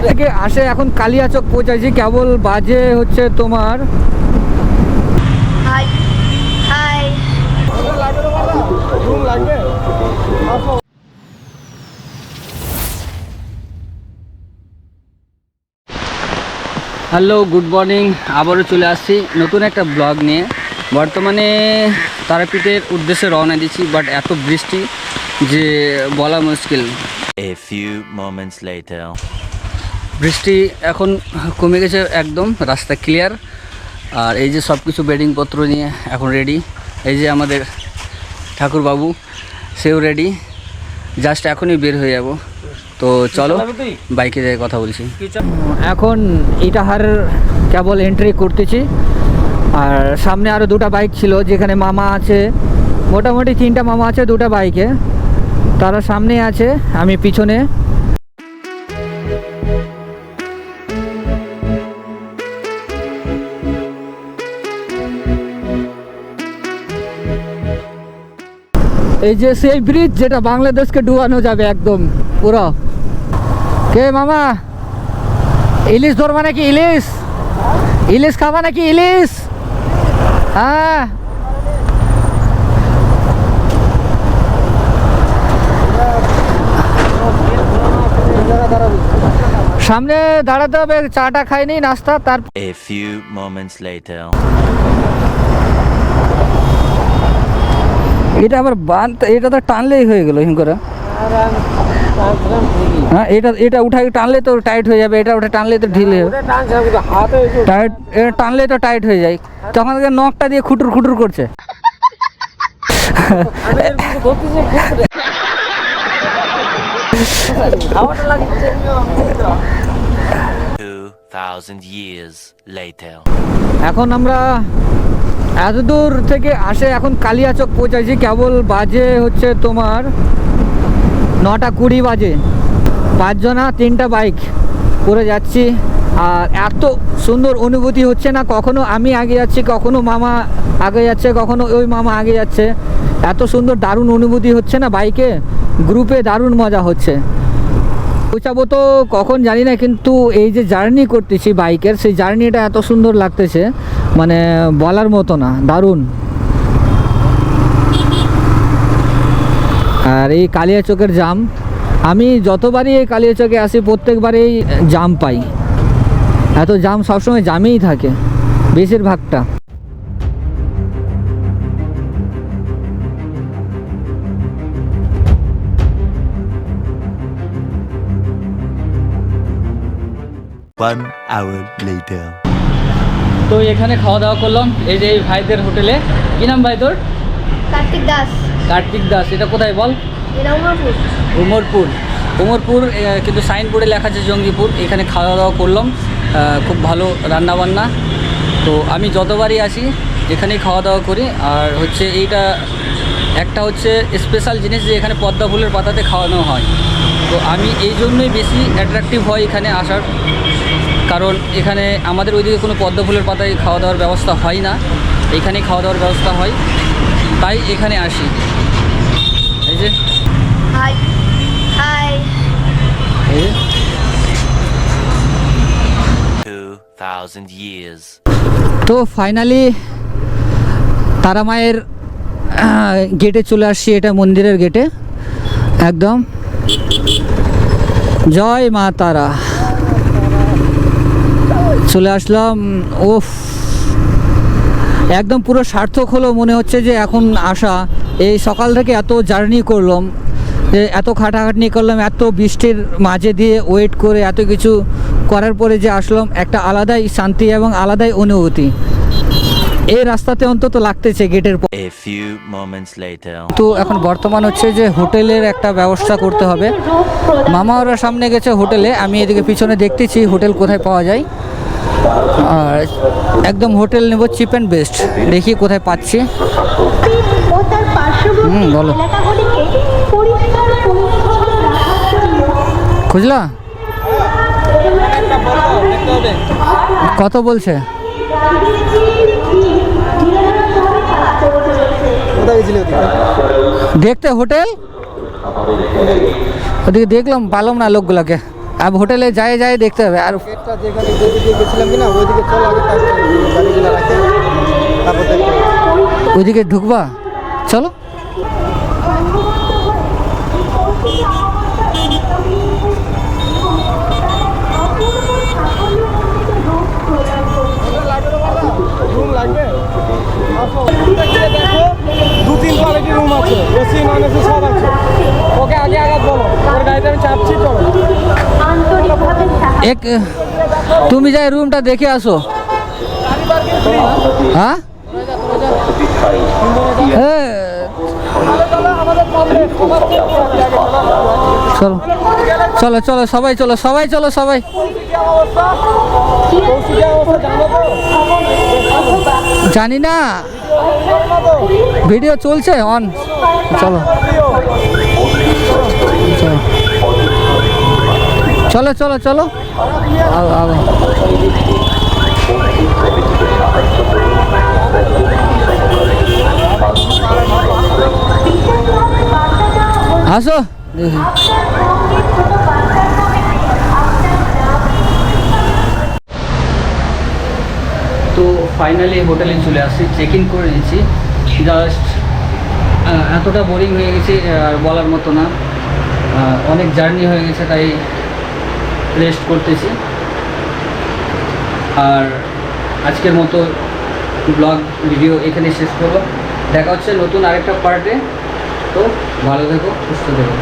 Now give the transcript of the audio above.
থেকে আসে এখন কালিয়াচক পৌঁছাইছি, কেবল বাজে হচ্ছে তোমার হ্যালো গুড মর্নিং। আবারও চলে আসছি নতুন একটা ব্লগ নিয়ে। বর্তমানে তারাপীঠের উদ্দেশ্যে রওনা দিচ্ছি, বাট এত বৃষ্টি যে বলা মুশকিল। A few moments later. বৃষ্টি এখন কমে গেছে, একদম রাস্তা ক্লিয়ার। আর এই যে সব কিছু বেডিংপত্র নিয়ে এখন রেডি। এই যে আমাদের ঠাকুরবাবু, সেও রেডি, জাস্ট এখনই বের হয়ে যাব। তো চলো বাইকে যেয়ে কথা বলছি। এখন ইটাহার কেবল এন্ট্রি করতেছি। আর সামনে আরও দুটো বাইক ছিল, যেখানে মামা আছে, মোটামুটি 3টা মামা আছে 2টা বাইকে। তারা সামনে আছে, আমি পিছনে। এই যে সেই ব্রিজ যেটা বাংলাদেশকে ডুবানো যাবে একদম পুরো। কে মামা, ইলিশ ধরবা নাকি? ইলিশ ইলিশ খাবা নাকি? ইলিশ, হ্যাঁ। সামনে দাঁড়াতে হবে, চাটা খাইনি, নাস্তা। তার A few moments later. এটা আবার বাঁধ, এটা তো টানলেই হয়ে গেল হিম করে। হ্যাঁ, এটা উঠাই টানলে তো টাইট হয়ে যাবে, এটা উঠে টানলে তো ঢিলে হবে। টাইট টানলে তো টাইট হয়ে যায়, তখন থেকে নখটা দিয়ে খুটুর খুটুর করছে। 2000 years later. এখন আমরা এত দূর থেকে আসে এখন কালিয়াচক পৌঁছাইছি, কেবল বাজে হচ্ছে তোমার 9টা 20 বাজে। 5 জনা 3টা বাইক করে যাচ্ছি। আর এত সুন্দর অনুভূতি হচ্ছে না, কখনো আমি আগে যাচ্ছি, কখনো মামা আগে যাচ্ছে, কখনো ওই মামা আগে যাচ্ছে। এত সুন্দর দারুণ অনুভূতি হচ্ছে না বাইকে, গ্রুপে দারুণ মজা হচ্ছে। পৌঁছাবো তো কখন জানি না, কিন্তু এই যে জার্নি করতেছি বাইকের, সেই জার্নিটা এত সুন্দর লাগতেছে, মানে বলার মতো না, দারুণ। আর এই কালিয়াচকের জাম, আমি যতবারই এই কালিয়াচকে আসি প্রত্যেকবারেই জাম পাই। এত জাম, সবসময় জামেই থাকে বেশিরভাগটা। One hour later. তো এখানে খাওয়া দাওয়া করলাম, এই যে এই ভাইদের হোটেলে। কি নাম ভাই তোর? কার্তিক দাস। কার্তিক দাস। এটা কোথায় বল? এটা উমরপুর। উমরপুর, উমরপুর, কিন্তু সাইনবোর্ডে লেখা আছে জঙ্গিপুর। এখানে খাওয়া দাওয়া করলাম, খুব ভালো রান্নাবান্না। তো আমি যতবারই আসি এখানেই খাওয়া দাওয়া করি। আর হচ্ছে এইটা একটা হচ্ছে স্পেশাল জিনিস, যে এখানে পদ্মা ফুলের পাতাতে খাওয়ানো হয়। তো আমি এই জন্যই বেশি অ্যাট্রাকটিভ হয় এখানে আসার, কারণ এখানে আমাদের ওইদিকে কোনো পদ্মা ফুলের পাতায় খাওয়া দাওয়ার ব্যবস্থা হয় না, এখানেই খাওয়া দাওয়ার ব্যবস্থা হয়, তাই এখানে আসি। এই যে হাই হাই। এই 2000 years. তো ফাইনালি তারা মায়ের গেটে চলে আসছি। এটা মন্দিরের গেটে একদম। জয় মা তারা। চলে আসলাম। ওফ, একদম পুরো সার্থক হলো, মনে হচ্ছে যে এখন আসা। এই সকাল থেকে এত জার্নি করলাম, এত খাটাখাটনি করলাম, এত বৃষ্টির মাঝে দিয়ে ওয়েট করে এত কিছু করার পরে যে আসলাম, একটা আলাদাই শান্তি এবং আলাদাই অনুভূতি এই রাস্তাতে অন্তত লাগতেছে গেটের পর। A few moments later. তো এখন বর্তমান হচ্ছে যে হোটেলের একটা ব্যবস্থা করতে হবে। মামা ওরা সামনে গেছে হোটেলে, আমি এদিকে পিছনে দেখতেছি হোটেল কোথায় পাওয়া যায়। আর একদম হোটেল নেব চিপ অ্যান্ড বেস্ট, দেখি কোথায় পাচ্ছি। বলো, খুঁজলা? কত বলছে? দেখতে হোটেল ওদিকে দেখলাম পারলাম না লোকগুলোকে, আর হোটেলে যাই দেখতে হবে। আর গেটটা যেখানে যেদিকে গেছিলাম কিনা ওইদিকে চলো আগে, তারপরে গাড়িগুলো রাখে তারপর দেখতে হবে। ওইদিকে ঢুকবা, চলো। রুম লাগবে? আসো, দেখো 2-3 কোয়ালিটি রুম আছে, এসি নন এসি সব আছে। ওকে আগে বলো, ওর গাড়িতে আমি চাপছি, চলো। আন্তরিকভাবে এক তুমি যাই রুমটা দেখে আসো। হ্যাঁ চলো চলো সবাই চলো সবাই চলো সবাই। জানি না, ভিডিও চলছে অন। চলো চলো চলো চলো আও আও। আসো দেখি। তো ফাইনালি হোটেলে চলে আসছি, চেক ইন করে নিয়েছি। জাস্ট এতটা বোরিং হয়ে গেছে আর বলার মতো না, অনেক জার্নি হয়ে গেছে, তাই রেস্ট করতেছি। আর আজকের মতো ব্লগ ভিডিও এখানে শেষ করবো। দেখা হচ্ছে নতুন আরেকটা পার্টে। তো ভালো থেকো, সুস্থ থেকো।